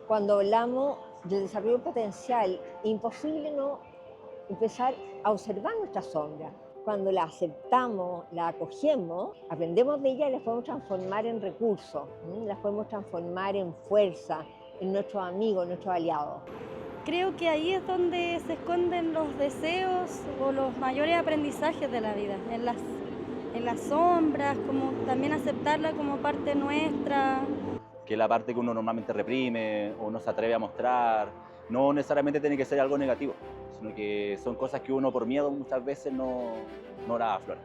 Cuando hablamos del desarrollo potencial, imposible no empezar a observar nuestra sombra. Cuando la aceptamos, la acogemos, aprendemos de ella y las podemos transformar en recursos, las podemos transformar en fuerza, en nuestros amigos, en nuestros aliados. Creo que ahí es donde se esconden los deseos o los mayores aprendizajes de la vida, en las sombras, como también aceptarla como parte nuestra. Que es la parte que uno normalmente reprime o no se atreve a mostrar, no necesariamente tiene que ser algo negativo, sino que son cosas que uno por miedo muchas veces no las aflora.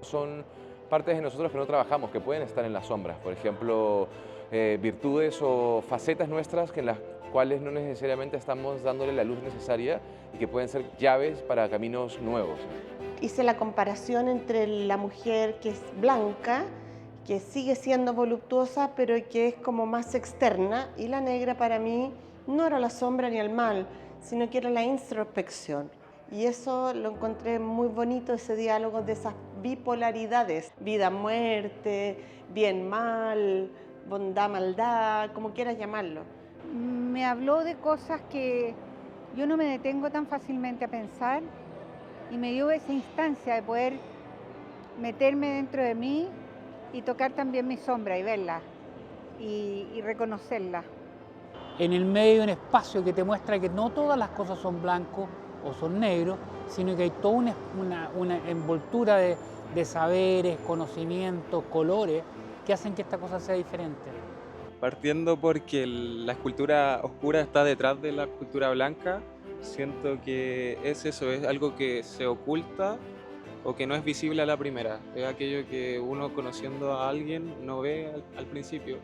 Son partes de nosotros que no trabajamos, que pueden estar en las sombras. Por ejemplo, virtudes o facetas nuestras en las cuales no necesariamente estamos dándole la luz necesaria y que pueden ser llaves para caminos nuevos. Hice la comparación entre la mujer que es blanca, que sigue siendo voluptuosa, pero que es como más externa, y la negra para mí no era la sombra ni el mal, sino que era la introspección. Y eso lo encontré muy bonito, ese diálogo de esas bipolaridades, vida-muerte, bien-mal, bondad-maldad, como quieras llamarlo. Me habló de cosas que yo no me detengo tan fácilmente a pensar y me dio esa instancia de poder meterme dentro de mí y tocar también mi sombra y verla y reconocerla. En el medio hay un espacio que te muestra que no todas las cosas son blancos o son negros, sino que hay toda una envoltura de saberes, conocimientos, colores que hacen que esta cosa sea diferente. Partiendo porque la escultura oscura está detrás de la escultura blanca, siento que es eso, es algo que se oculta o que no es visible a la primera. Es aquello que uno conociendo a alguien no ve al principio,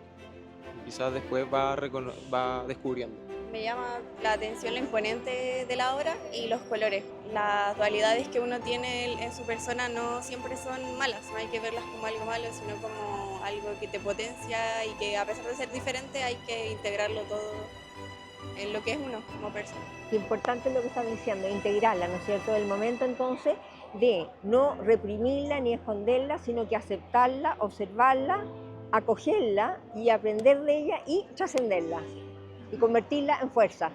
quizás después va descubriendo. Me llama la atención lo imponente de la obra y los colores. Las dualidades que uno tiene en su persona no siempre son malas, no hay que verlas como algo malo, sino como algo que te potencia y que a pesar de ser diferente hay que integrarlo todo en lo que es uno como persona. Lo importante es lo que están diciendo, integrarla, ¿no es cierto? El momento entonces de no reprimirla ni esconderla, sino que aceptarla, observarla, acogerla y aprender de ella y trascenderla y convertirla en fuerza.